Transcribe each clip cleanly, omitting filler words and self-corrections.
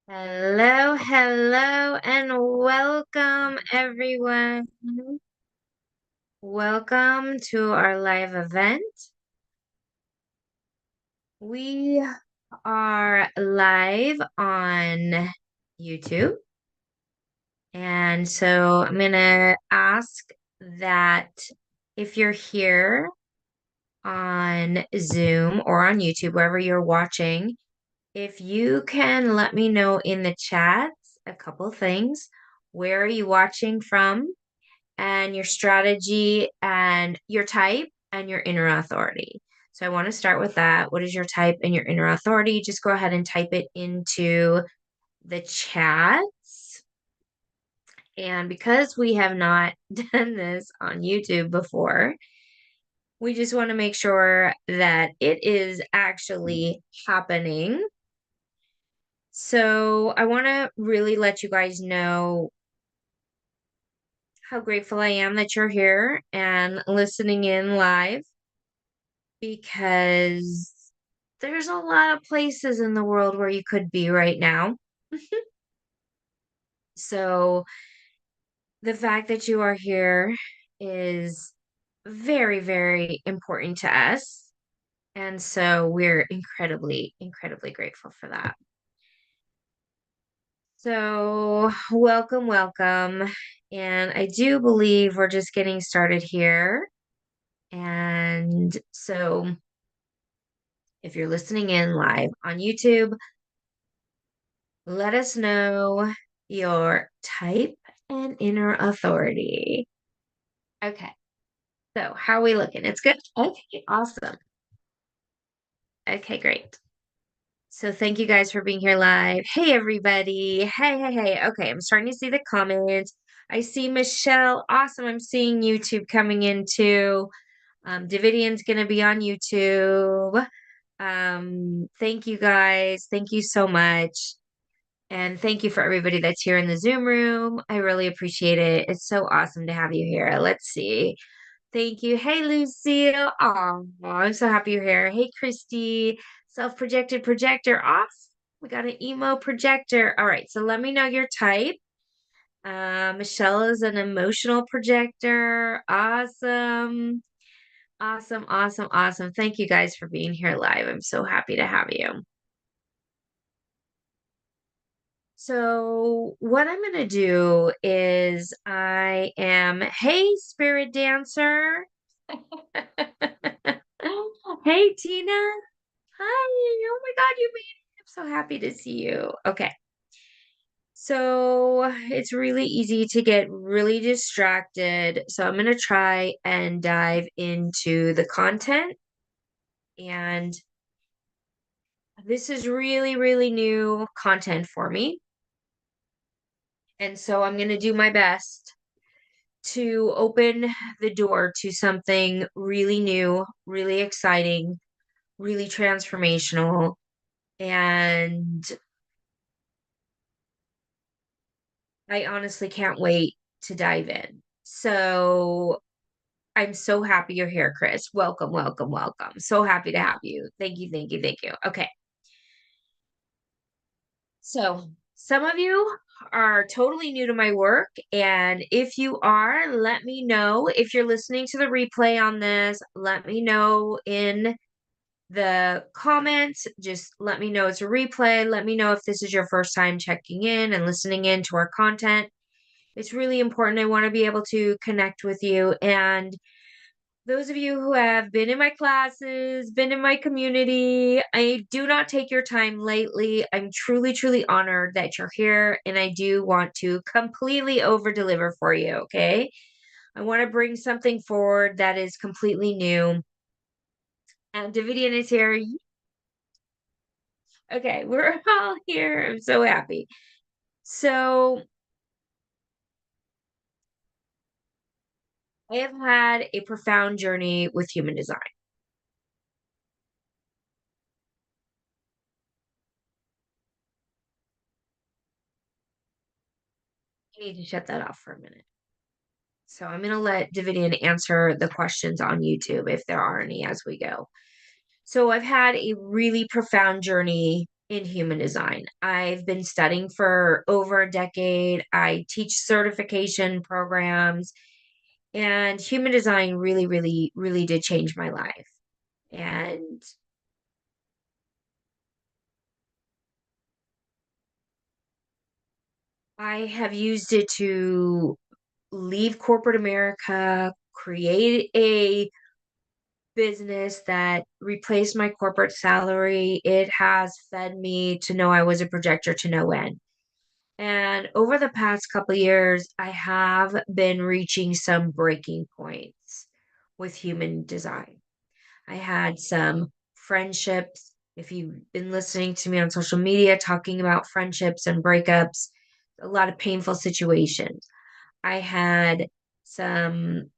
Hello, hello, and welcome everyone. Welcome to our live event. We are live on YouTube. And so I'm going to ask that if you're here on Zoom or on YouTube, wherever you're watching, if you can let me know in the chats a couple things. Where are you watching from? And your strategy and your type and your inner authority. So I want to start with that. What is your type and your inner authority? Just go ahead and type it into the chats. And because we have not done this on YouTube before, we just want to make sure that it is actually happening. So I want to really let you guys know how grateful I am that you're here and listening in live because there's a lot of places in the world where you could be right now. So the fact that you are here is very, very important to us. And so we're incredibly, incredibly grateful for that. So, welcome, welcome. And I do believe we're just getting started here. And so, if you're listening in live on YouTube, let us know your type and inner authority. Okay. So, how are we looking? It's good. Okay, awesome. Okay, great. So, thank you guys for being here live. Hey, everybody. Hey, hey, hey. Okay, I'm starting to see the comments. I see Michelle. Awesome. I'm seeing YouTube coming in too. Davidian's going to be on YouTube. Thank you guys. Thank you so much. And thank you for everybody that's here in the Zoom room. I really appreciate it. It's so awesome to have you here. Let's see. Thank you. Hey, Lucille. Oh, I'm so happy you're here. Hey, Christy. Self-projected projector off. We got an emo projector. All right. So let me know your type. Michelle is an emotional projector. Awesome. Awesome. Awesome. Awesome. Thank you guys for being here live. I'm so happy to have you. So what I'm going to do is hey, spirit dancer. Hey, Tina. Hi. Oh my God, you made it. I'm so happy to see you. Okay. So it's really easy to get really distracted. So I'm going to try and dive into the content. And this is really, really new content for me. And so I'm going to do my best to open the door to something really new, really exciting, really transformational. And I honestly can't wait to dive in. So I'm so happy you're here, Chris. Welcome, welcome, welcome. So happy to have you. Thank you, thank you, thank you. Okay. So some of you are totally new to my work. And if you are, let me know. If you're listening to the replay on this, let me know in the comments. Just let me know it's a replay. Let me know if this is your first time checking in and listening in to our content. It's really important. I want to be able to connect with you. And those of you who have been in my classes, been in my community, I do not take your time lately. I'm truly, truly honored that you're here, and I do want to completely over deliver for you. Okay. I want to bring something forward that is completely new. And Davidian is here. Okay, we're all here. I'm so happy. So, I have had a profound journey with human design. I need to shut that off for a minute. So I'm going to let Davidian answer the questions on YouTube if there are any as we go. So I've had a really profound journey in human design. I've been studying for over a decade. I teach certification programs, and human design really, really, really did change my life. And I have used it to leave corporate America, create a business that replaced my corporate salary. It has fed me to know I was a projector to no end. And over the past couple years, I have been reaching some breaking points with human design. I had some friendships. If you've been listening to me on social media talking about friendships and breakups, a lot of painful situations. I had some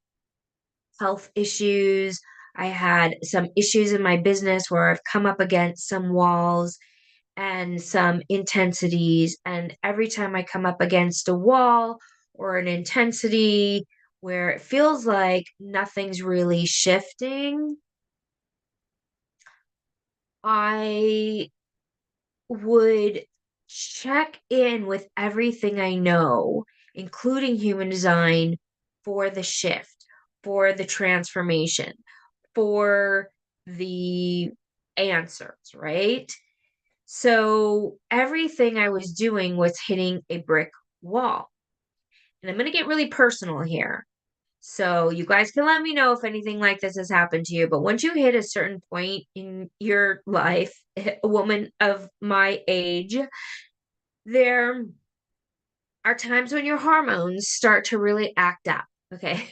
health issues. I had some issues in my business where I've come up against some walls and some intensities. And every time I come up against a wall or an intensity where it feels like nothing's really shifting, I would check in with everything I know, including human design, for the shift, for the transformation, for the answers, right? So everything I was doing was hitting a brick wall. And I'm going to get really personal here. So you guys can let me know if anything like this has happened to you. But once you hit a certain point in your life, a woman of my age, there are times when your hormones start to really act up. Okay.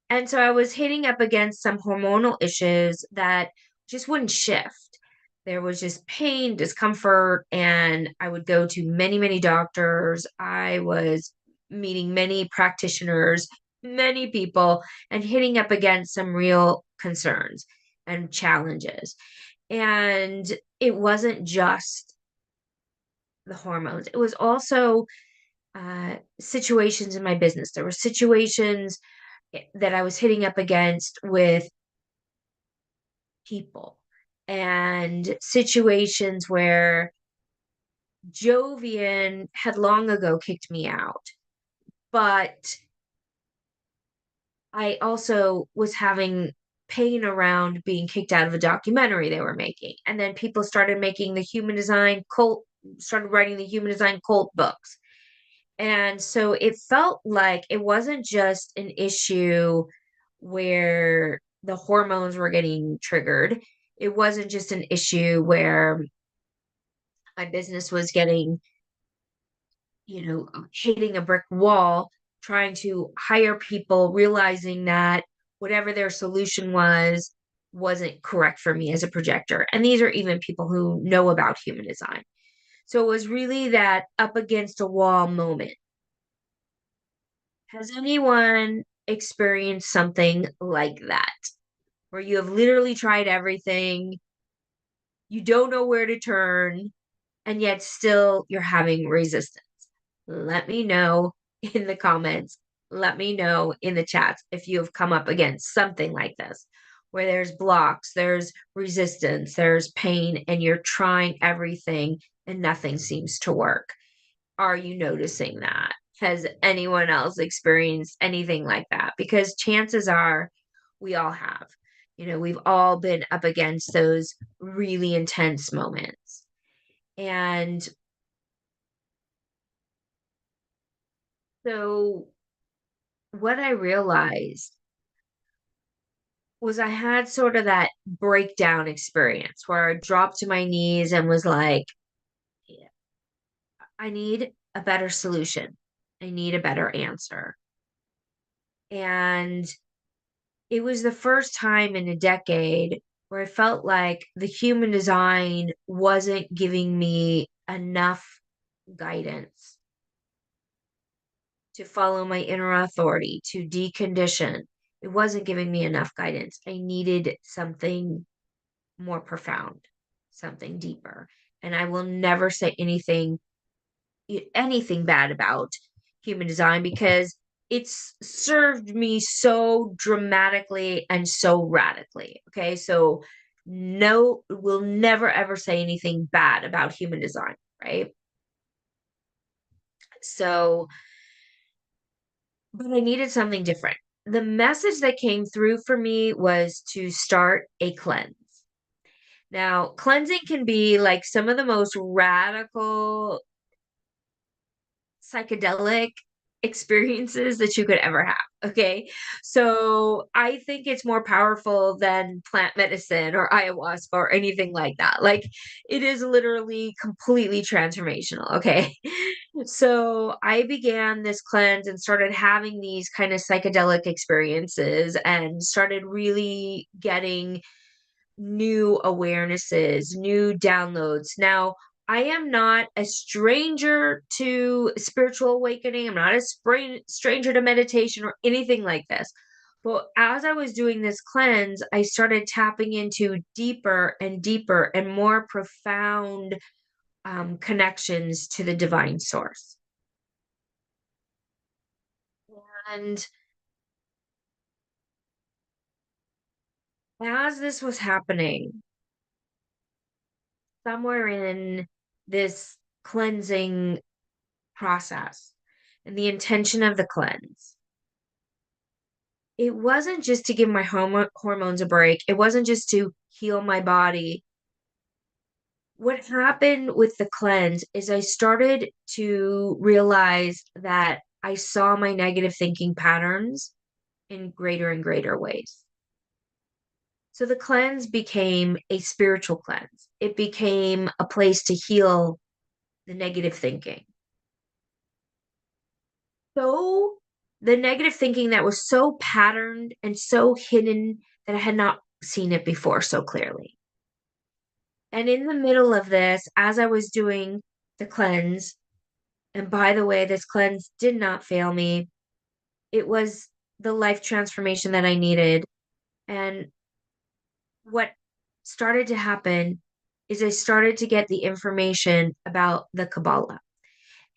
And so I was hitting up against some hormonal issues that just wouldn't shift. There was just pain, discomfort, and I would go to many, many doctors. I was meeting many practitioners, many people, and hitting up against some real concerns and challenges. And it wasn't just the hormones, it was also situations in my business. There were situations that I was hitting up against with people and situations where Jovian had long ago kicked me out, but I also was having pain around being kicked out of a documentary they were making. And then people started making the human design cult, started writing the human design cult books. And so it felt like it wasn't just an issue where the hormones were getting triggered. It wasn't just an issue where my business was getting, hitting a brick wall, trying to hire people, realizing that whatever their solution was wasn't correct for me as a projector. And these are even people who know about human design. So it was really that up against a wall moment. Has anyone experienced something like that where you have literally tried everything, you don't know where to turn, and yet still you're having resistance? Let me know in the comments. Let me know in the chats if you have come up against something like this, where there's blocks, there's resistance, there's pain, and you're trying everything and nothing seems to work. Are you noticing that? Has anyone else experienced anything like that? Because chances are we all have. We've all been up against those really intense moments. And so what I realized was I had sort of that breakdown experience where I dropped to my knees and was like, "Yeah, I need a better solution. I need a better answer." And it was the first time in a decade where I felt like the human design wasn't giving me enough guidance to follow my inner authority, to decondition. It wasn't giving me enough guidance. I needed something more profound, something deeper. And I will never say anything bad about human design because it's served me so dramatically and so radically. Okay. So no, will never ever say anything bad about human design, right? So, but I needed something different. The message that came through for me was to start a cleanse. Now, cleansing can be like some of the most radical psychedelic experiences that you could ever have. Okay. So I think it's more powerful than plant medicine or ayahuasca or anything like that. Like it is literally completely transformational. Okay. So I began this cleanse and started having these kind of psychedelic experiences and started really getting new awarenesses, new downloads. Now, I am not a stranger to spiritual awakening. I'm not a stranger to meditation or anything like this. But as I was doing this cleanse, I started tapping into deeper and deeper and more profound connections to the divine source. And as this was happening, somewhere in this cleansing process and the intention of the cleanse. It wasn't just to give my hormones a break. It wasn't just to heal my body. What happened with the cleanse is I started to realize that I saw my negative thinking patterns in greater and greater ways. So the cleanse became a spiritual cleanse. It became a place to heal the negative thinking. So the negative thinking that was so patterned and so hidden that I had not seen it before so clearly. And in the middle of this, as I was doing the cleanse, and by the way, this cleanse did not fail me. It was the life transformation that I needed. And what started to happen is I started to get the information about the Kabbalah.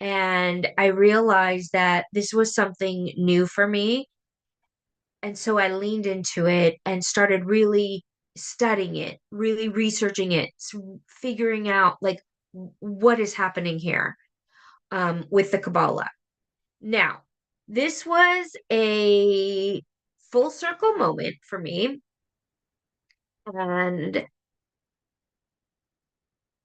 And I realized that this was something new for me. And so I leaned into it and started really studying it, really researching it, figuring out like what is happening here with the Kabbalah. Now, this was a full circle moment for me. And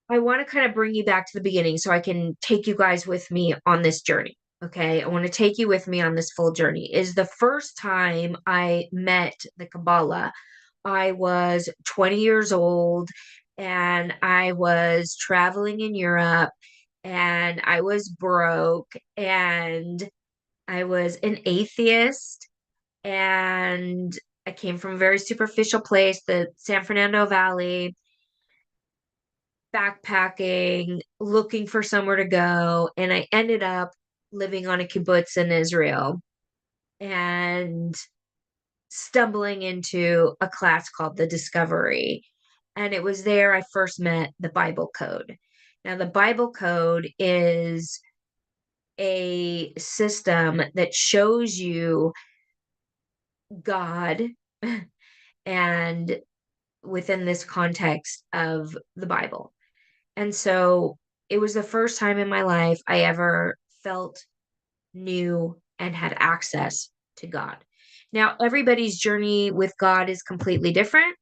I want to kind of bring you back to the beginning so I can take you guys with me on this journey. Okay. I want to take you with me on this full journey. Is the first time I met the Kabbalah, I was 20 years old and I was traveling in Europe and I was broke and I was an atheist and I came from a very superficial place, the San Fernando Valley, backpacking, looking for somewhere to go. And I ended up living on a kibbutz in Israel and stumbling into a class called The Discovery. And it was there I first met the Bible Code. Now, the Bible Code is a system that shows you God and within this context of the Bible. And so it was the first time in my life I ever felt, knew, and had access to God. Now, everybody's journey with God is completely different.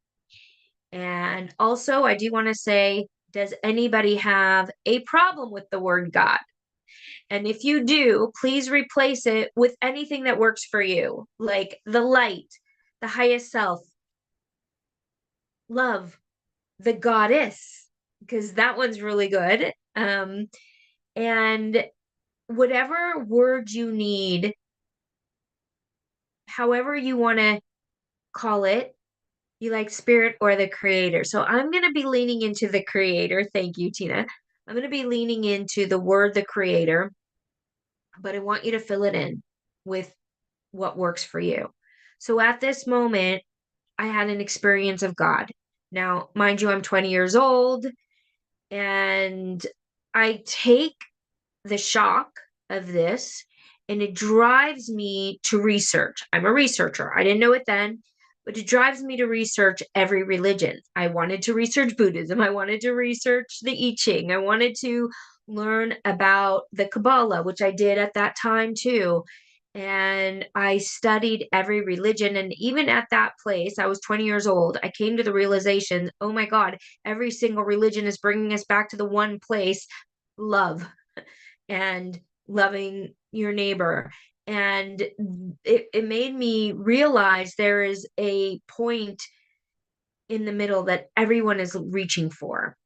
And also, I do want to say, does anybody have a problem with the word God? And if you do, please replace it with anything that works for you, like the light, the highest self, love, the goddess, because that one's really good. And whatever word you need, however you want to call it, you like spirit or the creator. So I'm going to be leaning into the creator. Thank you, Tina. I'm going to be leaning into the word the creator, but I want you to fill it in with what works for you. So at this moment, I had an experience of God. Now, mind you, I'm 20 years old and I take the shock of this and it drives me to research. I'm a researcher. I didn't know it then, but it drives me to research every religion. I wanted to research Buddhism. I wanted to research the I Ching. I wanted to learn about the Kabbalah, which I did at that time too. And I studied every religion. And even at that place, I was 20 years old. I came to the realization, oh my God, every single religion is bringing us back to the one place, love and loving your neighbor. And it made me realize there is a point in the middle that everyone is reaching for.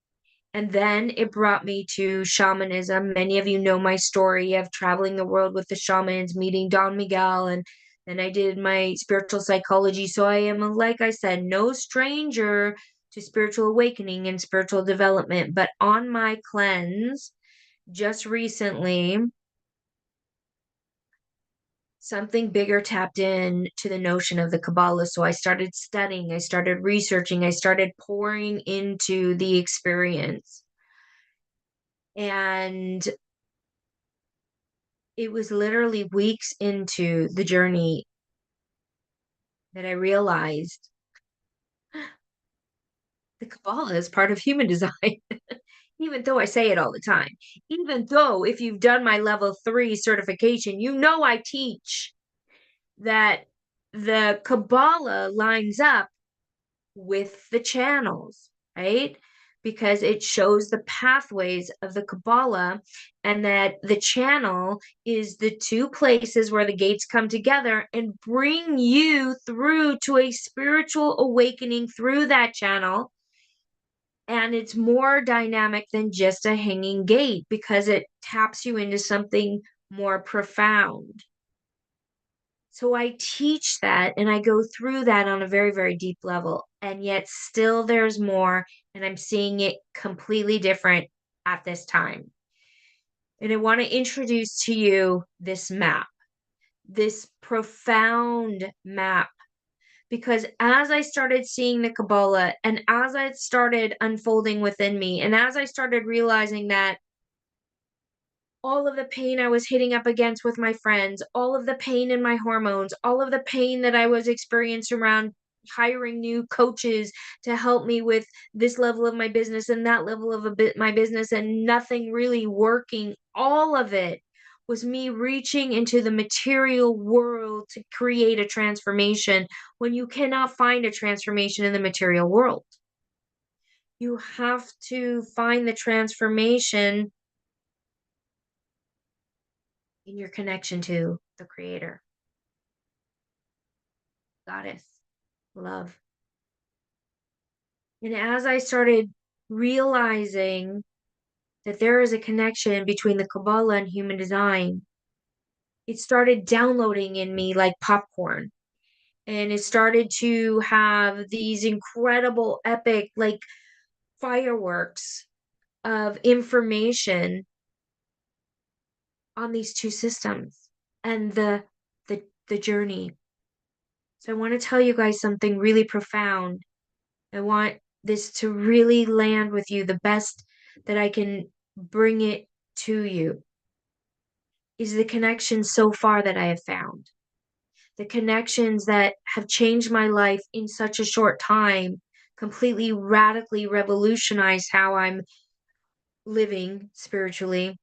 And then it brought me to shamanism. Many of you know my story of traveling the world with the shamans, meeting Don Miguel, and then I did my spiritual psychology. So I am, like I said, no stranger to spiritual awakening and spiritual development. But on my cleanse, just recently, something bigger tapped in to the notion of the Kabbalah. So I started studying, I started researching, I started pouring into the experience. And it was literally weeks into the journey that I realized the Kabbalah is part of human design. Even though I say it all the time, even though if you've done my level 3 certification, you know I teach that the Kabbalah lines up with the channels, right? Because it shows the pathways of the Kabbalah, and that the channel is the two places where the gates come together and bring you through to a spiritual awakening through that channel. And it's more dynamic than just a hanging gate because it taps you into something more profound. So I teach that and I go through that on a very, very deep level. And yet still there's more, and I'm seeing it completely different at this time. And I want to introduce to you this map, this profound map, because as I started seeing the Kabbalah and as it started unfolding within me, and as I started realizing that all of the pain I was hitting up against with my friends, all of the pain in my hormones, all of the pain that I was experiencing around hiring new coaches to help me with this level of my business and that level of my business, and nothing really working. All of it was me reaching into the material world to create a transformation when you cannot find a transformation in the material world. You have to find the transformation in your connection to the creator, goddess, love. And as I started realizing that there is a connection between the Kabbalah and human design, it started downloading in me like popcorn. And it started to have these incredible, epic, like fireworks of information on these two systems and the journey. So I want to tell you guys something really profound. I want this to really land with you the best that I can bring it to you. Is the connections so far that I have found. The connections that have changed my life in such a short time, completely radically revolutionized how I'm living spiritually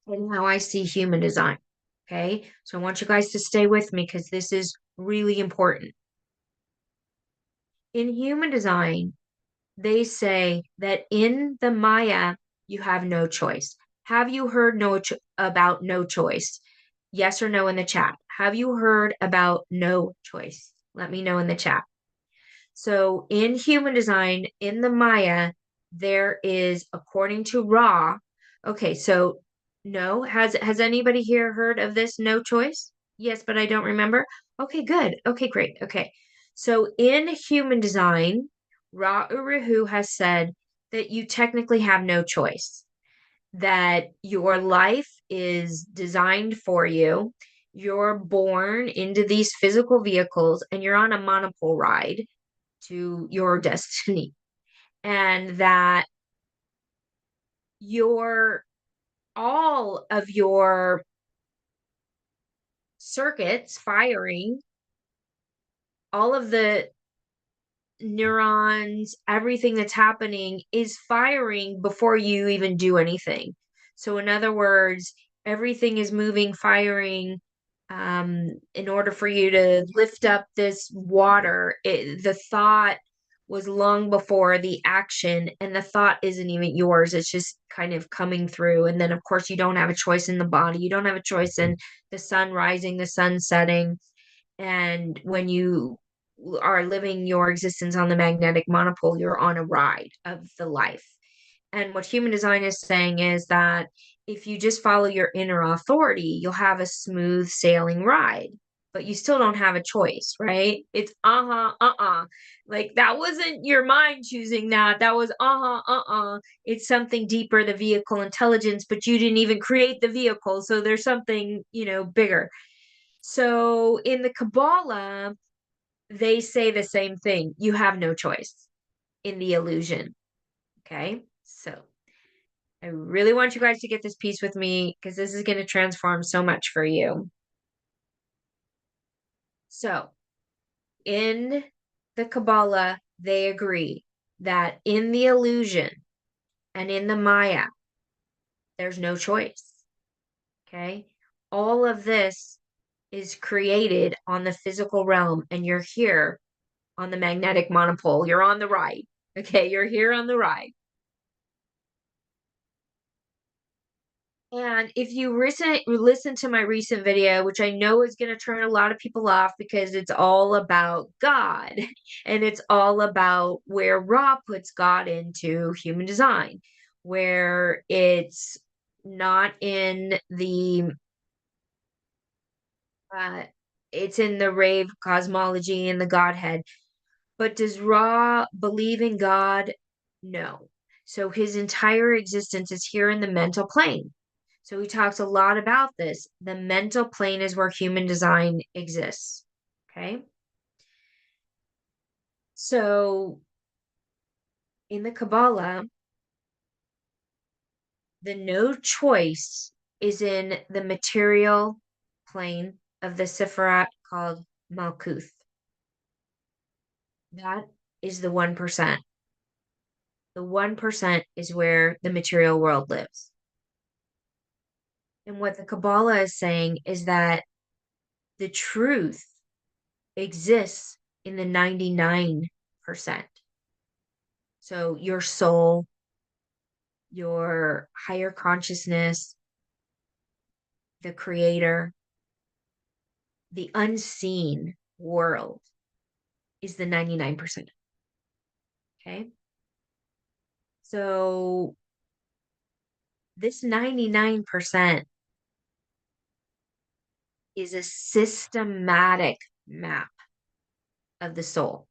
and how I see human design. Okay? So I want you guys to stay with me because this is really important. In human design, they say that in the Maya, you have no choice. Have you heard about no choice? Yes or no in the chat. Have you heard about no choice? Let me know in the chat. So in human design, in the Maya, there is, according to Ra, okay, so no, has anybody here heard of this no choice? Yes, but I don't remember. Okay, good. Okay, great. Okay. So in human design, Ra Uru has said that you technically have no choice, that your life is designed for you. You're born into these physical vehicles and you're on a monopole ride to your destiny, and that your all of your circuits firing all of the neurons, everything that's happening is firing before you even do anything. So, in other words, everything is moving, firing. In order for you to lift up this water, the thought was long before the action, and the thought isn't even yours. It's just kind of coming through. And then, of course, you don't have a choice in the body, you don't have a choice in the sun rising, the sun setting. And when you are living your existence on the magnetic monopole, you're on a ride of the life. And what human design is saying is that if you just follow your inner authority, you'll have a smooth sailing ride, but you still don't have a choice, right? It's like that wasn't your mind choosing that. That was It's something deeper, the vehicle intelligence, but you didn't even create the vehicle. So there's something, bigger. So in the Kabbalah, they say the same thing. You have no choice in the illusion. Okay. So I really want you guys to get this piece with me because this is going to transform so much for you. So in the Kabbalah, they agree that in the illusion and in the Maya, there's no choice. Okay. All of this is created on the physical realm, and you're here on the magnetic monopole. You're on the ride. Okay, you're here on the ride. And if you listen to my recent video, which I know is going to turn a lot of people off because it's all about God and it's all about where Ra puts God into human design, where not in the uh it's in the rave cosmology and the Godhead. But does Ra believe in God? No. So his entire existence is here in the mental plane. So he talks a lot about this. The mental plane is where human design exists. Okay. So in the Kabbalah, the no choice is in the material plane of the Sefirat called Malkuth. That is the 1%. The 1% is where the material world lives. And what the Kabbalah is saying is that the truth exists in the 99%. So your soul, your higher consciousness, the creator, the unseen world is the 99%. Okay. So this 99% is a systematic map of the soul.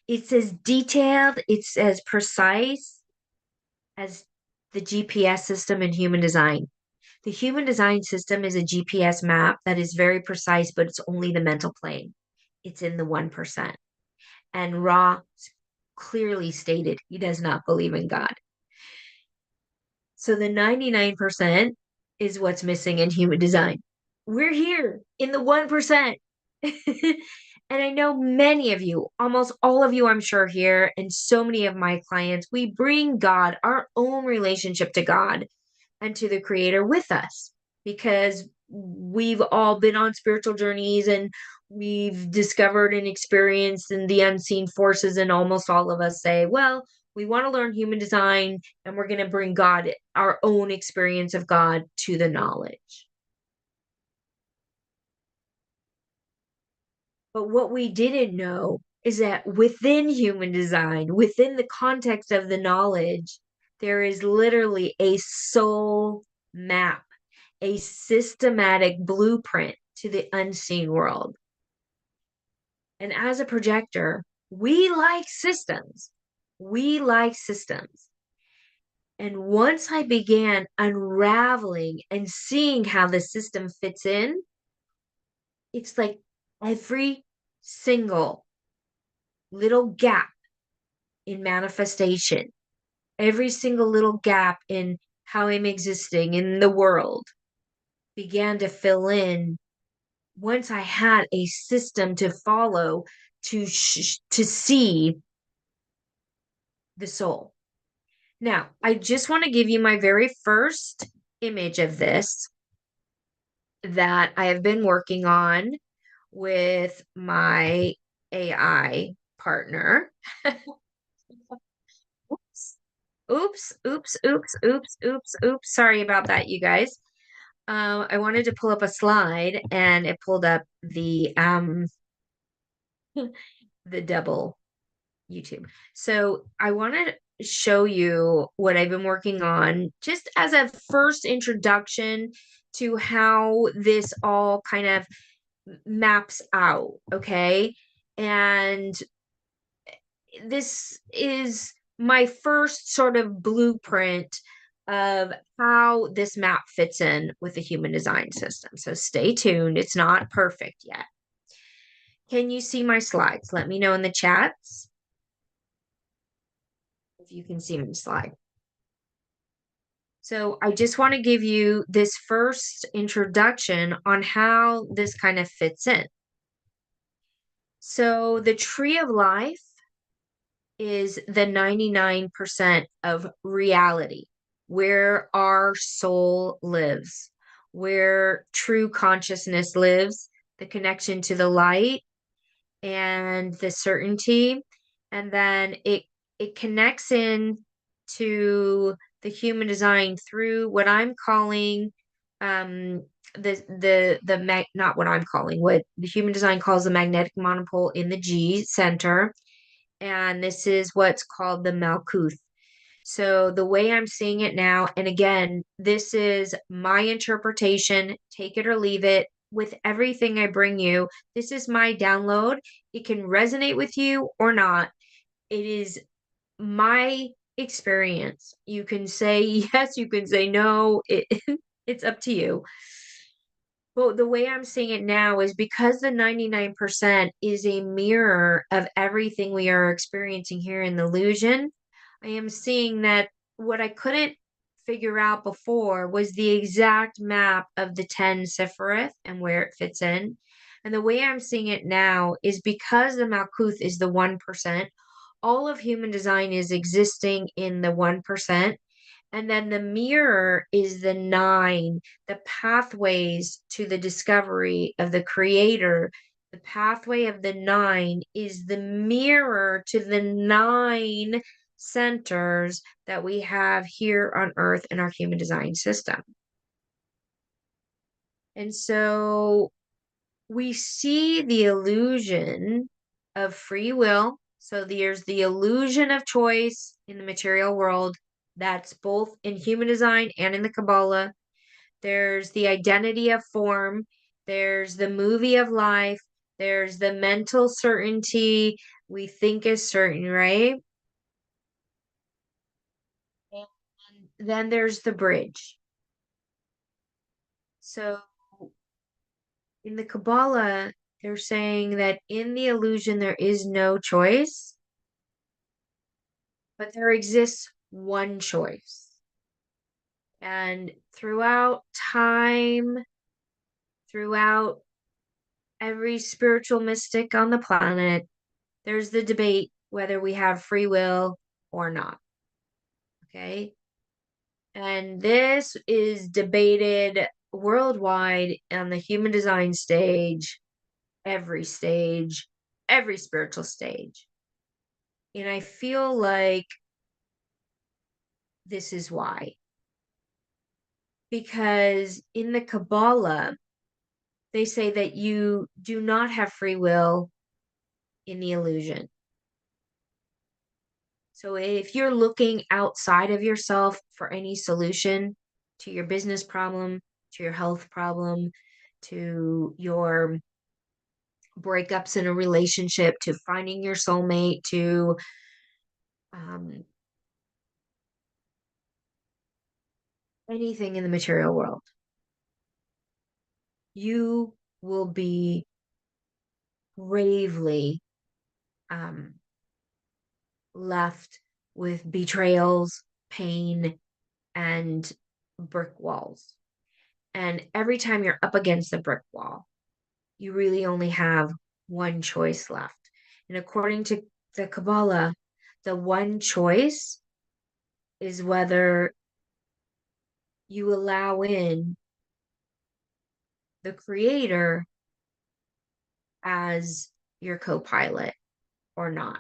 It's as detailed, it's as precise as the GPS system in human design. The human design system is a GPS map that is very precise, but it's only the mental plane. It's in the 1%. And Ra clearly stated he does not believe in God. So the 99% is what's missing in human design. We're here in the 1%. And I know many of you, almost all of you, I'm sure, here, and so many of my clients, we bring God, our own relationship to God and to the creator with us because we've all been on spiritual journeys and we've discovered and experienced in the unseen forces. And almost all of us say, well, we want to learn human design and we're going to bring God, our own experience of God, to the knowledge. But what we didn't know is that within human design, within the context of the knowledge, there is literally a soul map, a systematic blueprint to the unseen world. And as a projector, we like systems. We like systems. And once I began unraveling and seeing how the system fits in, it's like every single little gap in manifestation, every single little gap in how I'm existing in the world began to fill in once I had a system to follow to see the soul. Now, I just want to give you my very first image of this that I have been working on with my AI partner. Oops. Oops, oops, oops, oops, oops, oops. Sorry about that, you guys. I wanted to pull up a slide and it pulled up the double YouTube. So I want to show you what I've been working on just as a first introduction to how this all kind of maps out, okay? And this is my first sort of blueprint of how this map fits in with the human design system. So stay tuned. It's not perfect yet. Can you see my slides? Let me know in the chats if you can see my slide. So I just want to give you this first introduction on how this kind of fits in. So the tree of life is the 99% of reality, where our soul lives, where true consciousness lives, the connection to the light and the certainty. And then it connects in to the human design through what I'm calling um not what I'm calling, what the human design calls the magnetic monopole in the G center, and this is what's called the Malkuth. So the way I'm seeing it now, and again, this is my interpretation, take it or leave it. With everything I bring you, this is my download. It can resonate with you or not. It is my experience. You can say yes, you can say no. It's up to you. But the way I'm seeing it now is because the 99% is a mirror of everything we are experiencing here in the illusion. I am seeing that what I couldn't figure out before was the exact map of the 10 Sephiroth and where it fits in. And the way I'm seeing it now is because the Malkuth is the 1%, all of human design is existing in the 1%. And then the mirror is the 9, the pathways to the discovery of the creator. The pathway of the 9 is the mirror to the 9 centers that we have here on Earth in our human design system. And so we see the illusion of free will. So there's the illusion of choice in the material world. That's both in human design and in the Kabbalah. There's the identity of form. There's the movie of life. There's the mental certainty we think is certain, right? And then there's the bridge. So in the Kabbalah, they're saying that in the illusion, there is no choice, but there exists one choice. And throughout time, throughout every spiritual mystic on the planet, there's the debate whether we have free will or not. Okay. And this is debated worldwide on the human design stage, every spiritual stage. And I feel like this is why. Because in the Kabbalah, they say that you do not have free will in the illusion. So if you're looking outside of yourself for any solution to your business problem, to your health problem, to your breakups in a relationship, to finding your soulmate, to anything in the material world, you will be bravely left with betrayals, pain, and brick walls. And every time you're up against the brick wall, you really only have one choice left. And according to the Kabbalah, the one choice is whether you allow in the creator as your co-pilot or not.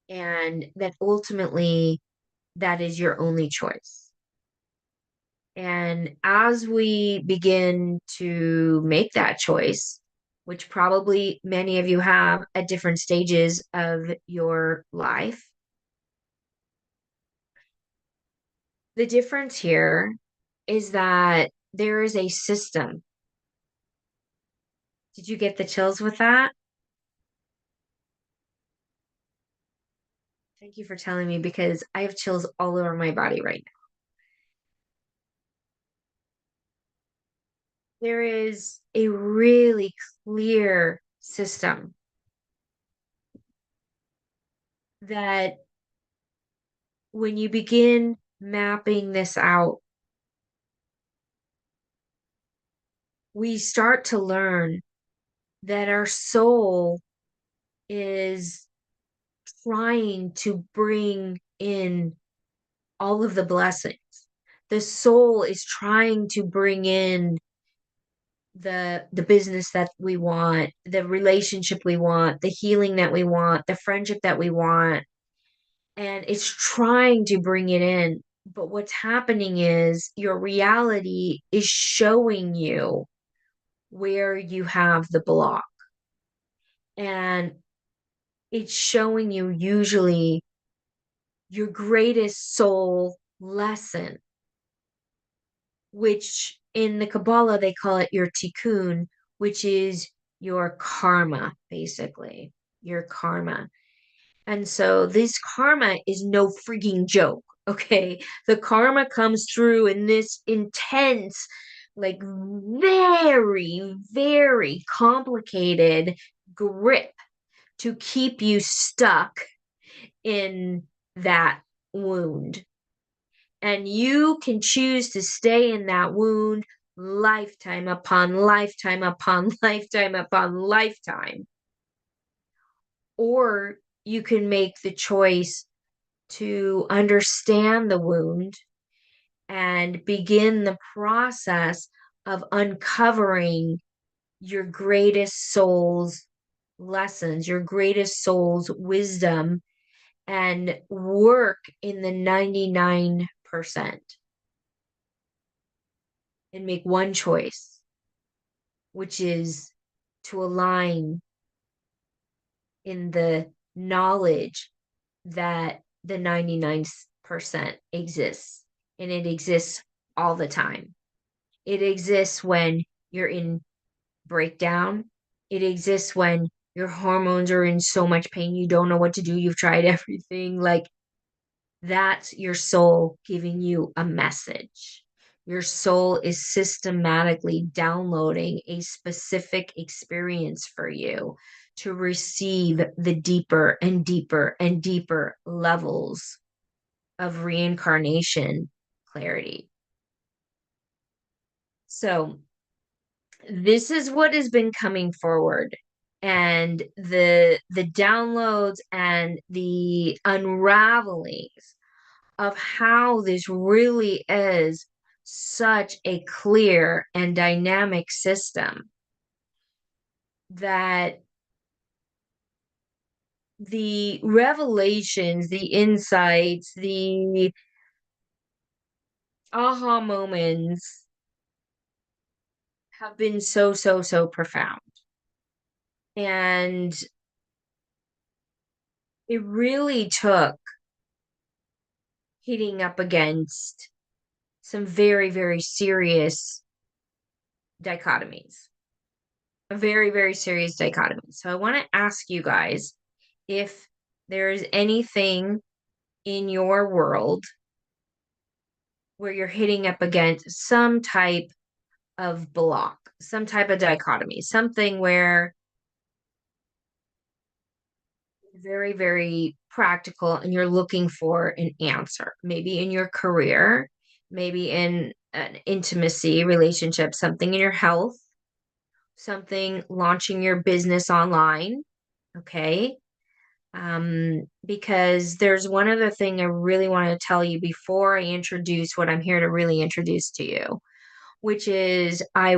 And that ultimately that is your only choice. And as we begin to make that choice, which probably many of you have at different stages of your life, the difference here is that there is a system. Did you get the chills with that? Thank you for telling me because I have chills all over my body right now. There is a really clear system that when you begin mapping this out, we start to learn that our soul is trying to bring in all of the blessings. The soul is trying to bring in the business that we want, the relationship we want, the healing that we want, the friendship that we want, and it's trying to bring it in. But what's happening is your reality is showing you where you have the block. And it's showing you usually your greatest soul lesson, which in the Kabbalah they call it your tikkun, which is your karma, basically, your karma. And so this karma is no freaking joke. Okay. The karma comes through in this intense, like very, very complicated grip to keep you stuck in that wound. And you can choose to stay in that wound lifetime upon lifetime upon lifetime upon lifetime. Or you can make the choice to understand the wound and begin the process of uncovering your greatest soul's lessons, your greatest soul's wisdom, and work in the 99% and make one choice, which is to align in the knowledge that the 99% exists, and it exists all the time. It exists when you're in breakdown. It exists when your hormones are in so much pain you don't know what to do. You've tried everything. Like, that's your soul giving you a message. Your soul is systematically downloading a specific experience for you to receive the deeper and deeper and deeper levels of reincarnation clarity. So, this is what has been coming forward, and the downloads and the unravelings of how this really is such a clear and dynamic system that the revelations, the insights, the aha moments have been so, so, so profound. And it really took hitting up against some very, very serious dichotomies, a very, very serious dichotomy. So I want to ask you guys if there is anything in your world where you're hitting up against some type of block, some type of dichotomy, something where very, very practical and you're looking for an answer, maybe in your career, maybe in an intimacy relationship, something in your health, something launching your business online, Okay. Because there's one other thing I really want to tell you before I introduce what I'm here to really introduce to you, which is I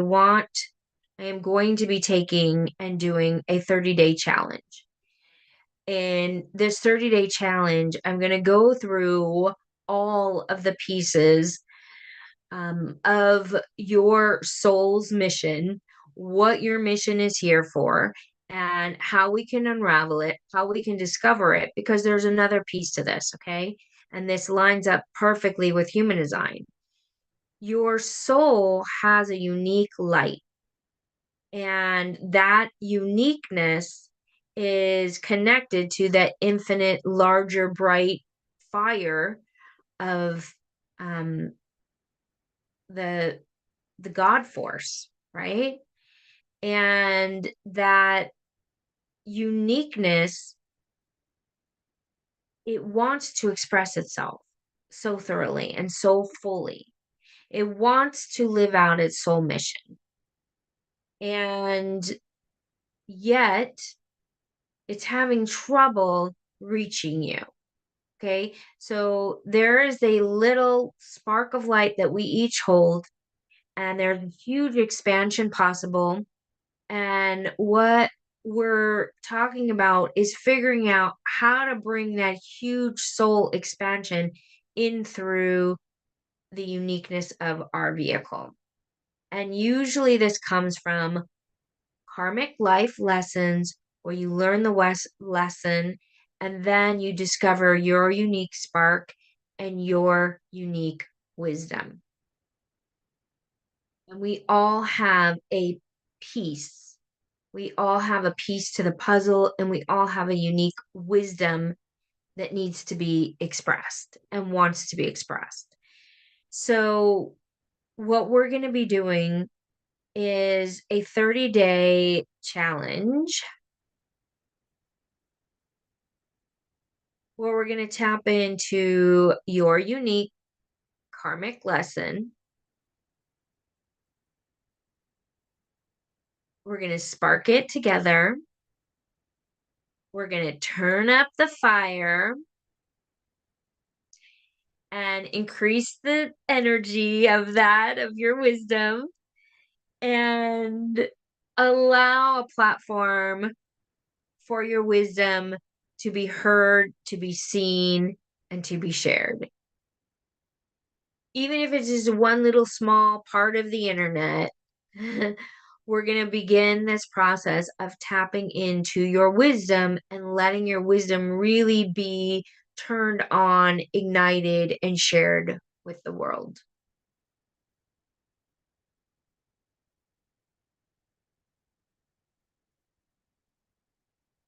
am going to be taking and doing a 30-day challenge. In this 30-day challenge, I'm going to go through all of the pieces of your soul's mission, what your mission is here for, and how we can unravel it, how we can discover it, because there's another piece to this, okay? And this lines up perfectly with human design. Your soul has a unique light, and that uniqueness is connected to that infinite, larger, bright fire of um, the God force, right? And that uniqueness, it wants to express itself so thoroughly and so fully. It wants to live out its soul mission. And yet it's having trouble reaching you. Okay. So there is a little spark of light that we each hold, and there's a huge expansion possible. And what we're talking about is figuring out how to bring that huge soul expansion in through the uniqueness of our vehicle. And usually this comes from karmic life lessons where you learn the lesson and then you discover your unique spark and your unique wisdom. And we all have a piece. We all have a piece to the puzzle, and we all have a unique wisdom that needs to be expressed and wants to be expressed. So, what we're going to be doing is a 30-day challenge where we're going to tap into your unique karmic lesson. We're going to spark it together. We're going to turn up the fire and increase the energy of that, of your wisdom, and allow a platform for your wisdom to be heard, to be seen, and to be shared. Even if it's just one little small part of the internet, we're going to begin this process of tapping into your wisdom and letting your wisdom really be turned on, ignited, and shared with the world.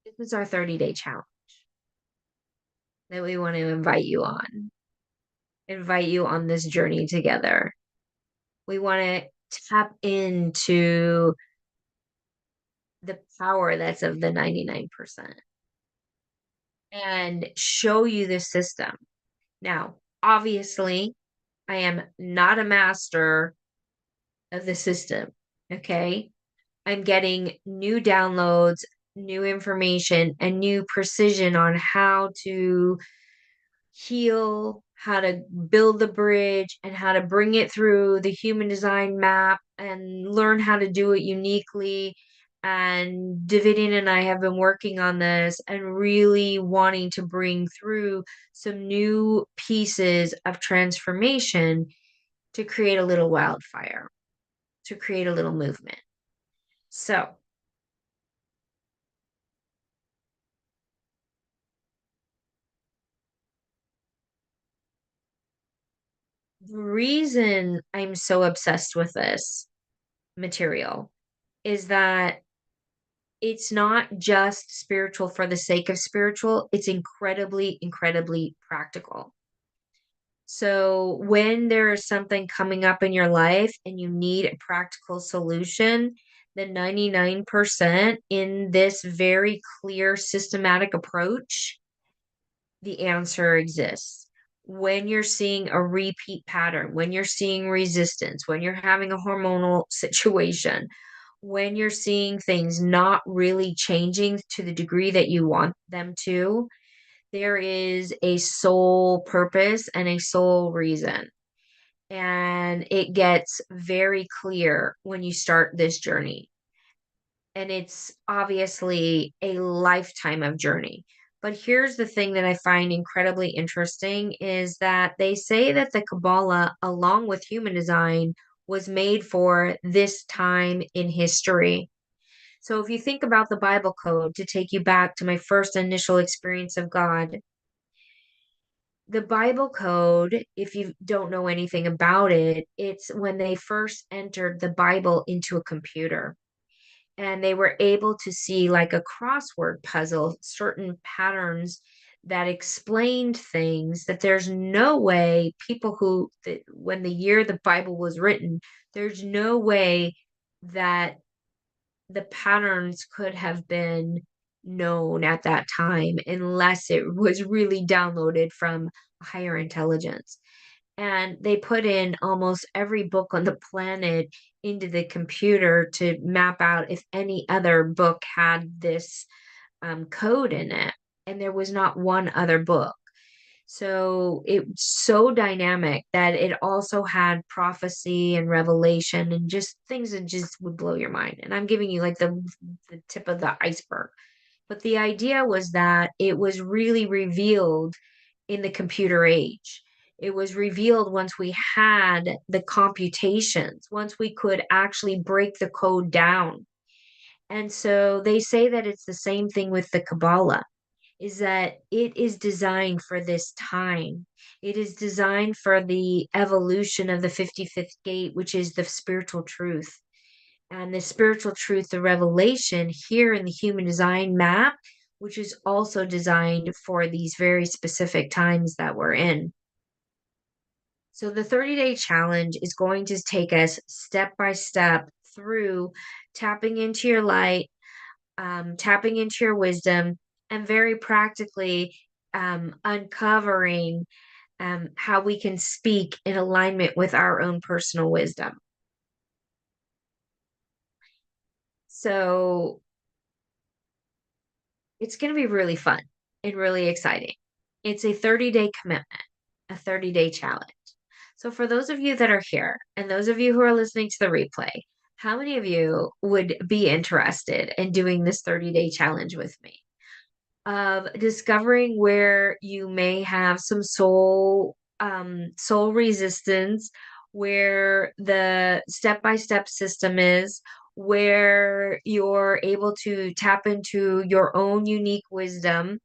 This is our 30-day challenge that we want to invite you on this journey together. We want to tap into the power that's of the 99% and show you the system. Now, obviously, I am not a master of the system. Okay. I'm getting new downloads, new information, and new precision on how to heal, how to build the bridge, and how to bring it through the human design map and learn how to do it uniquely. And Davidian and I have been working on this and really wanting to bring through some new pieces of transformation to create a little wildfire, to create a little movement. So, the reason I'm so obsessed with this material is that it's not just spiritual for the sake of spiritual, it's incredibly, incredibly practical. So, when there is something coming up in your life and you need a practical solution, the 99% in this very clear, systematic approach, the answer exists. When you're seeing a repeat pattern, when you're seeing resistance, when you're having a hormonal situation, when you're seeing things not really changing to the degree that you want them to, there is a sole purpose and a sole reason. And it gets very clear when you start this journey. And it's obviously a lifetime of journey. But here's the thing that I find incredibly interesting is that they say that the Kabbalah, along with human design, was made for this time in history. So if you think about the Bible code, to take you back to my first initial experience of God, the Bible code, if you don't know anything about it, it's when they first entered the Bible into a computer and they were able to see like a crossword puzzle, certain patterns that explained things that there's no way people when the year the Bible was written, there's no way that the patterns could have been known at that time unless it was really downloaded from a higher intelligence. And they put in almost every book on the planet into the computer to map out if any other book had this code in it. And there was not one other book. So it's so dynamic that it also had prophecy and revelation and just things that just would blow your mind. And I'm giving you like the tip of the iceberg. But the idea was that it was really revealed in the computer age. It was revealed once we had the computations, once we could actually break the code down. And so they say that it's the same thing with the Kabbalah, is that it is designed for this time. It is designed for the evolution of the 55th gate, which is the spiritual truth. And the spiritual truth, the revelation here in the human design map, which is also designed for these very specific times that we're in. So the 30-day challenge is going to take us step by step through tapping into your light, tapping into your wisdom, and very practically uncovering how we can speak in alignment with our own personal wisdom. So it's going to be really fun and really exciting. It's a 30-day commitment, a 30-day challenge. So for those of you that are here and those of you who are listening to the replay, how many of you would be interested in doing this 30-day challenge with me? Of discovering where you may have some soul resistance, where the step-by-step system is, where you're able to tap into your own unique wisdom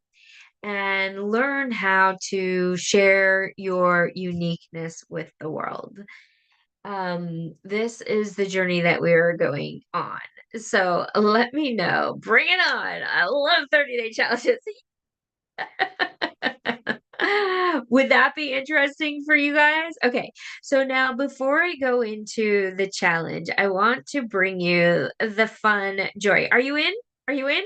and learn how to share your uniqueness with the world. This is the journey that we are going on. So let me know. Bring it on. I love 30-day challenges. Would that be interesting for you guys? Okay, so now before I go into the challenge, I want to bring you the fun joy. Are you in? Are you in?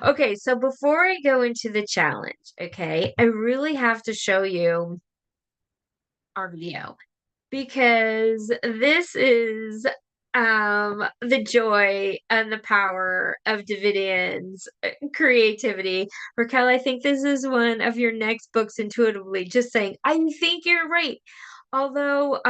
Okay, so before I go into the challenge, okay, I really have to show you our video because this is the joy and the power of Davidian's creativity. Raquel, I think this is one of your next books intuitively, just saying, I think you're right. Although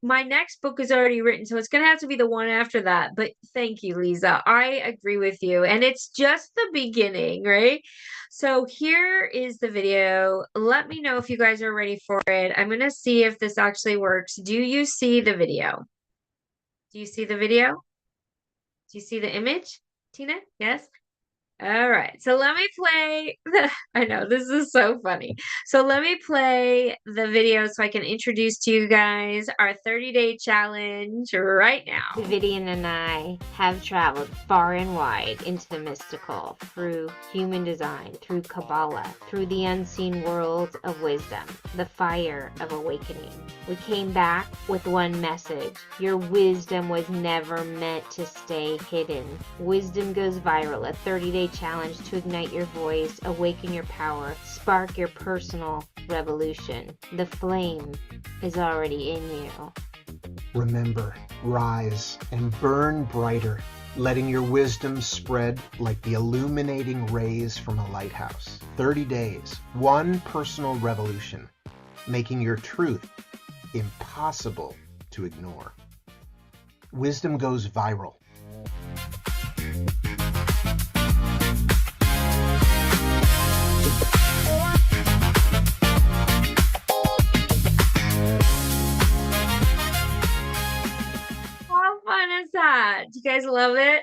my next book is already written, so it's gonna have to be the one after that. But thank you, Lisa. I agree with you. And it's just the beginning, right? So here is the video. Let me know if you guys are ready for it. I'm gonna see if this actually works. Do you see the video? Do you see the video? Do you see the image, Tina? Yes? All right. So let me play I know this is so funny. So let me play the video so I can introduce to you guys our 30-day challenge right now. Davidian and I have traveled far and wide into the mystical through human design, through Kabbalah, through the unseen world of wisdom, the fire of awakening. We came back with one message. Your wisdom was never meant to stay hidden. Wisdom goes viral, a 30-day challenge to ignite your voice, awaken your power, spark your personal revolution. The flame is already in you. Remember, rise and burn brighter, letting your wisdom spread like the illuminating rays from a lighthouse. 30 days, one personal revolution, making your truth impossible to ignore. Wisdom goes viral. How fun is that? Do you guys love it?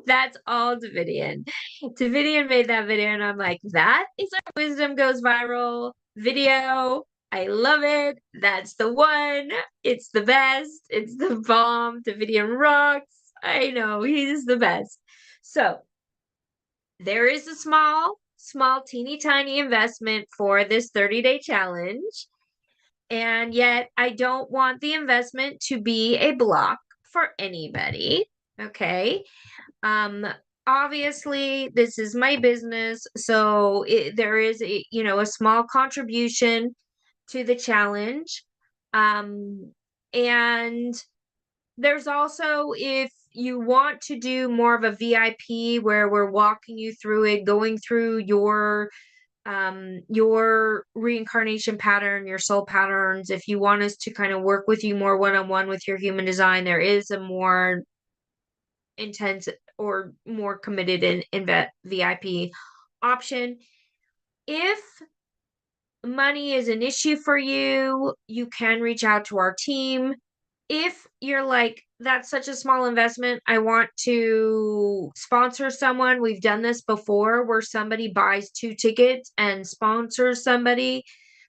That's all Davidian. Davidian made that video, and I'm like, that is our wisdom goes viral video. I love it. That's the one. It's the best. It's the bomb. Davidian rocks. I know he's the best. So there is a small, teeny tiny investment for this 30-day challenge. And yet I don't want the investment to be a block for anybody. Okay. Um, Obviously this is my business, so there is a small contribution to the challenge. And there's also, if you want to do more of a VIP where we're walking you through it, going through your reincarnation pattern, your soul patterns, if you want us to kind of work with you more one-on-one with your human design, there is a more intense or more committed in VIP option. If money is an issue for you, you can reach out to our team. If you're like, that's such a small investment, I want to sponsor someone. We've done this before where somebody buys 2 tickets and sponsors somebody,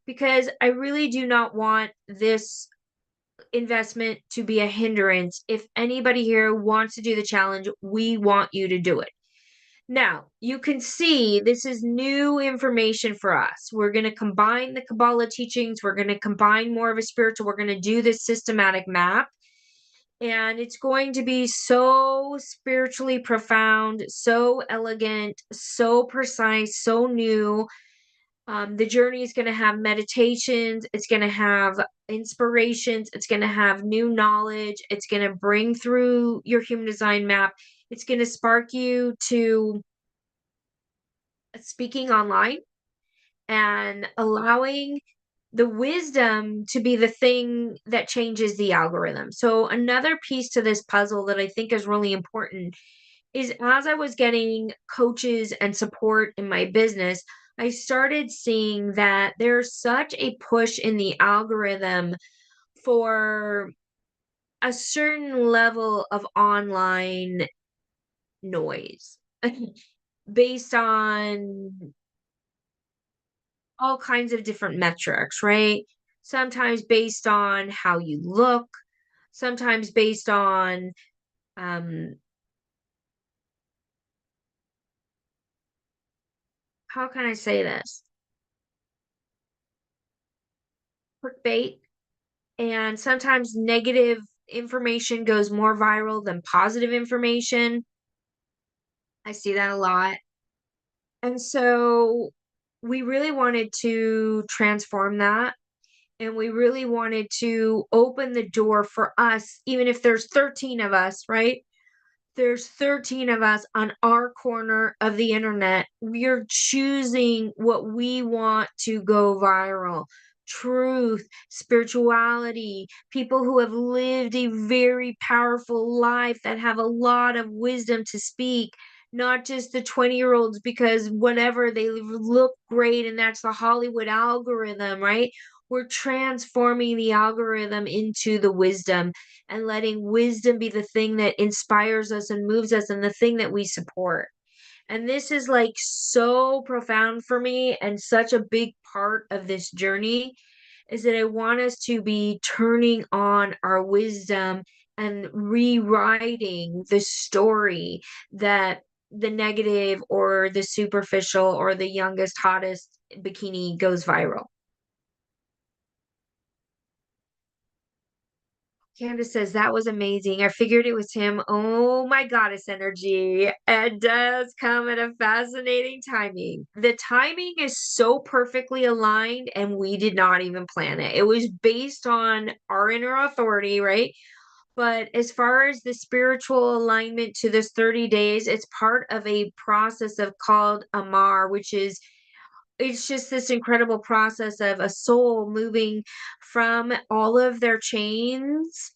because I really do not want this investment to be a hindrance. If anybody here wants to do the challenge, we want you to do it. Now, you can see this is new information for us. We're going to combine the Kabbalah teachings. We're going to combine more of a spiritual. We're going to do this systematic map. And it's going to be so spiritually profound, so elegant, so precise, so new. The journey is going to have meditations. It's going to have inspirations. It's going to have new knowledge. It's going to bring through your human design map. It's going to spark you to speaking online and allowing the wisdom to be the thing that changes the algorithm. So another piece to this puzzle that I think is really important is, as I was getting coaches and support in my business, I started seeing that there's such a push in the algorithm for a certain level of online noise based on all kinds of different metrics, right? Sometimes based on how you look, sometimes based on um how can I say this? Clickbait. And sometimes negative information goes more viral than positive information. I see that a lot. And so we really wanted to transform that. And we really wanted to open the door for us, even if there's 13 of us, right? There's 13 of us on our corner of the internet. We're choosing what we want to go viral. Truth, spirituality, people who have lived a very powerful life that have a lot of wisdom to speak, not just the 20-year-olds because whatever, they look great and that's the Hollywood algorithm, right? We're transforming the algorithm into the wisdom and letting wisdom be the thing that inspires us and moves us and the thing that we support. And this is like so profound for me and such a big part of this journey, is that I want us to be turning on our wisdom and rewriting the story that the negative or the superficial or the youngest, hottest bikini goes viral. Candace says that was amazing. I figured it was him. Oh my goddess energy. It does come at a fascinating timing. The timing is so perfectly aligned, and we did not even plan it. It was based on our inner authority, right? But as far as the spiritual alignment to this 30 days, it's part of a process of called Amar, which is it's just this incredible process of a soul moving from all of their chains,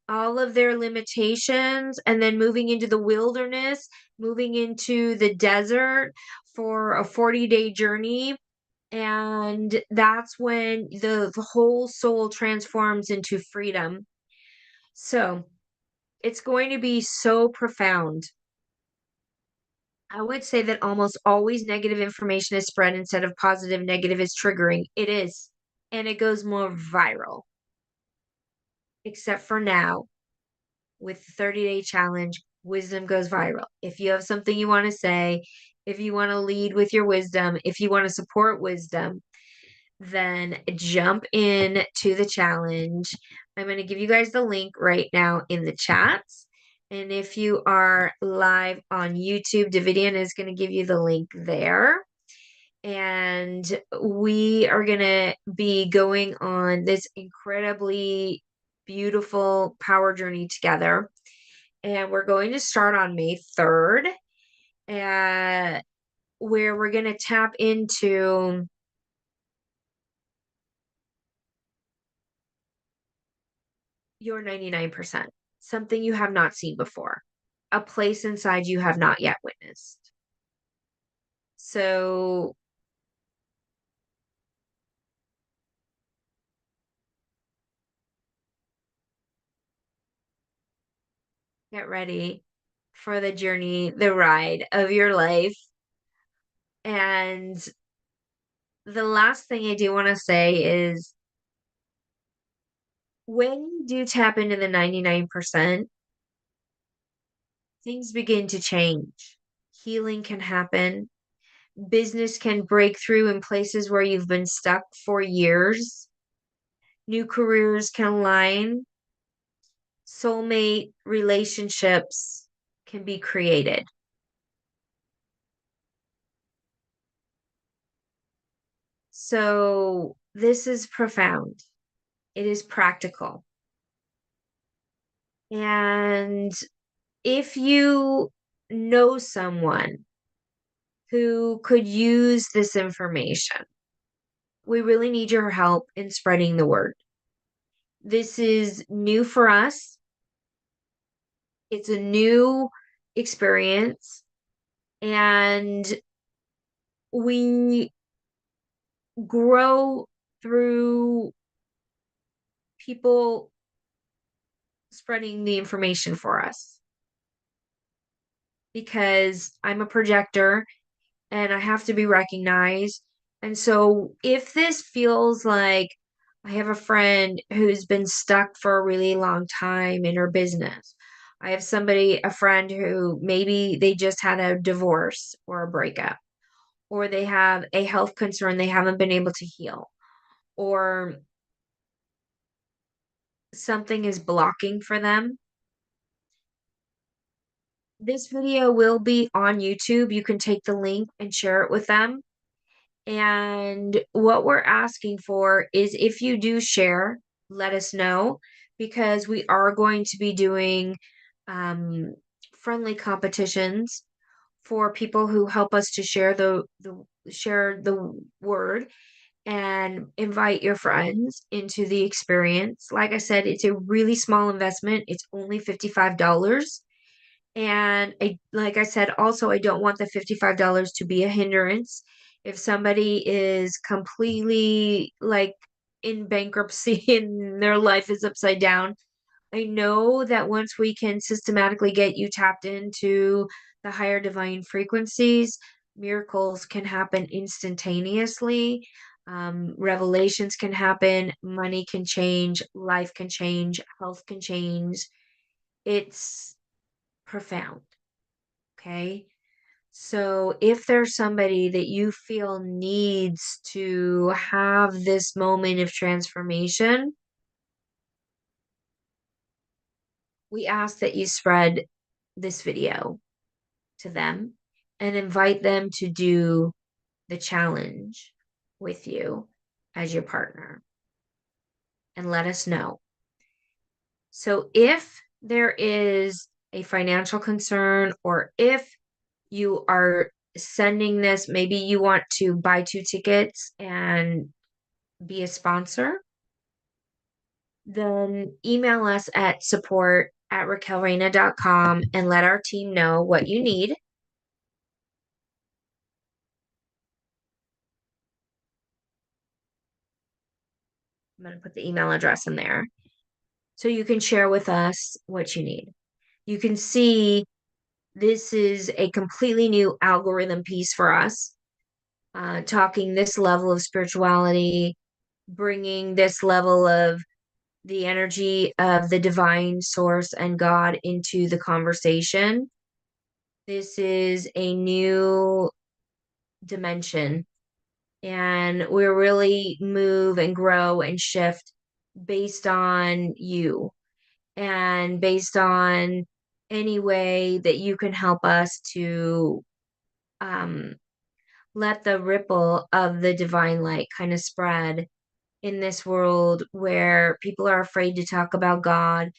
all of their limitations, and then moving into the wilderness, moving into the desert for a 40-day journey. And that's when the whole soul transforms into freedom. So it's going to be so profound. I would say that almost always negative information is spread instead of positive. Negative is triggering. It is. And it goes more viral. Except for now, with the 30-day challenge, wisdom goes viral. If you have something you want to say, if you want to lead with your wisdom, if you want to support wisdom, then jump in to the challenge. I'm going to give you guys the link right now in the chats. And if you are live on YouTube, Davidian is going to give you the link there. And we are going to be going on this incredibly beautiful power journey together. And we're going to start on May 3rd, where we're going to tap into your 99%, something you have not seen before, a place inside you have not yet witnessed. So get ready for the journey, the ride of your life. And the last thing I do want to say is when you do tap into the 99%, things begin to change. Healing can happen. Business can break through in places where you've been stuck for years. New careers can align. Soulmate relationships can be created. So this is profound. It is practical. And if you know someone who could use this information, we really need your help in spreading the word. This is new for us. It's a new experience. And we grow through people spreading the information for us. Because I'm a projector and I have to be recognized. And so if this feels like I have a friend who's been stuck for a really long time in her business, I have a friend who maybe they just had a divorce or a breakup, or they have a health concern they haven't been able to heal, or something is blocking for them. This video will be on YouTube. You can take the link and share it with them. And what we're asking for is if you do share, let us know, because we are going to be doing friendly competitions for people who help us to share share the word and invite your friends into the experience. Like I said, it's a really small investment. It's only $55. And like I said, also, I don't want the $55 to be a hindrance. If somebody is completely like in bankruptcy and their life is upside down, I know that once we can systematically get you tapped into the higher divine frequencies, miracles can happen instantaneously. Revelations can happen, money can change, life can change, health can change. It's profound. Okay. So if there's somebody that you feel needs to have this moment of transformation, we ask that you spread this video to them and invite them to do the challenge with you as your partner and let us know. So if there is a financial concern, or if you are sending this, maybe you want to buy 2 tickets and be a sponsor, then email us at support@raquelreyna.com and let our team know what you need. I'm going to put the email address in there so you can share with us what you need. You can see this is a completely new algorithm piece for us, talking this level of spirituality, bringing this level of the energy of the divine source and God into the conversation. This is a new dimension, and we really move and grow and shift based on you and based on any way that you can help us to um, let the ripple of the divine light kind of spread in this world where people are afraid to talk about God.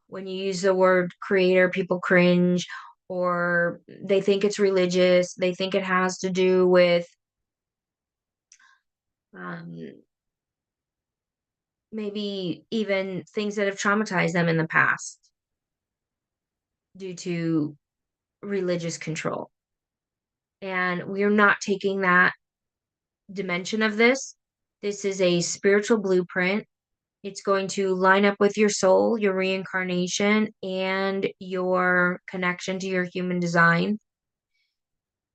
When you use the word creator, people cringe, or they think it's religious. They think it has to do with um, maybe even things that have traumatized them in the past due to religious control. And we are not taking that dimension of this. This is a spiritual blueprint. It's going to line up with your soul, your reincarnation, and your connection to your human design.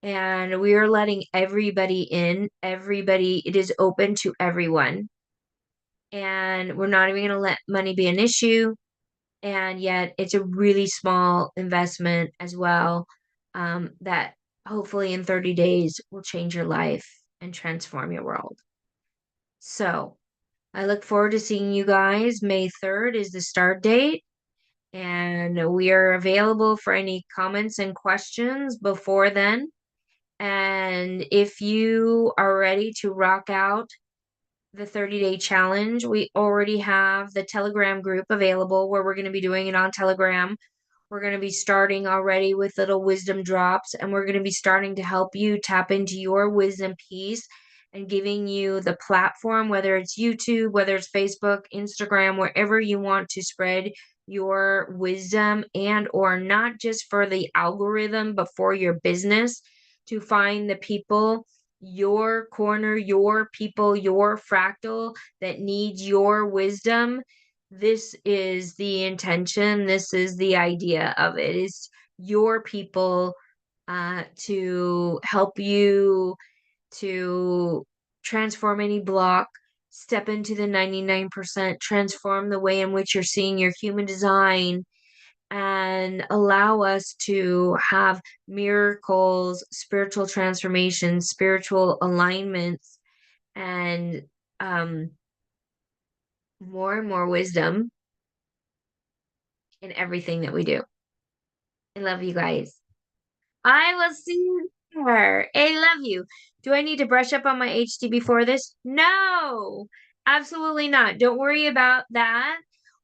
And we are letting everybody in. Everybody, it is open to everyone. And we're not even going to let money be an issue. And yet, it's a really small investment as well, that hopefully in 30 days will change your life and transform your world. So, I look forward to seeing you guys. May 3rd is the start date, and we are available for any comments and questions before then. And if you are ready to rock out the 30-day challenge, we already have the Telegram group available where we're going to be doing it on Telegram. We're going to be starting already with little wisdom drops, and we're going to be starting to help you tap into your wisdom piece and giving you the platform, whether it's YouTube, whether it's Facebook, Instagram, wherever you want to spread your wisdom, and or not just for the algorithm, but for your business, to find the people, your corner, your people, your fractal that needs your wisdom. This is the intention. This is the idea of it, is your people, to help you to transform any block, step into the 99%, transform the way in which you're seeing your human design, and allow us to have miracles, spiritual transformations, spiritual alignments, and more and more wisdom in everything that we do. I love you guys. I will see you there. I love you. Do I need to brush up on my HD before this? No, absolutely not. Don't worry about that.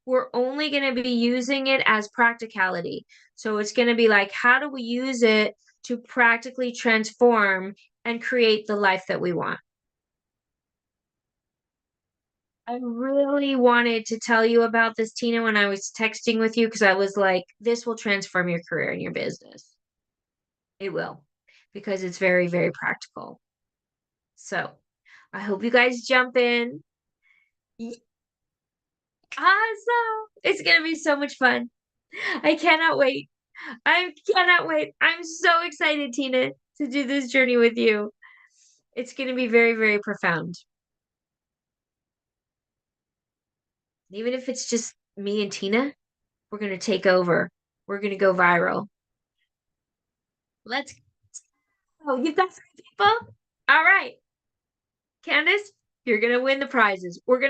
We're only going to be using it as practicality. So it's going to be like, how do we use it to practically transform and create the life that we want? I really wanted to tell you about this, Tina, when I was texting with you, because I was like, this will transform your career and your business. It will, because it's very, very practical. So I hope you guys jump in. Awesome. It's going to be so much fun. I cannot wait. I cannot wait. I'm so excited, Tina, to do this journey with you. It's going to be very, very profound. Even if it's just me and Tina, we're going to take over. We're going to go viral. Let's go. You've got 3 people? All right. Candace, you're going to win the prizes. We're going to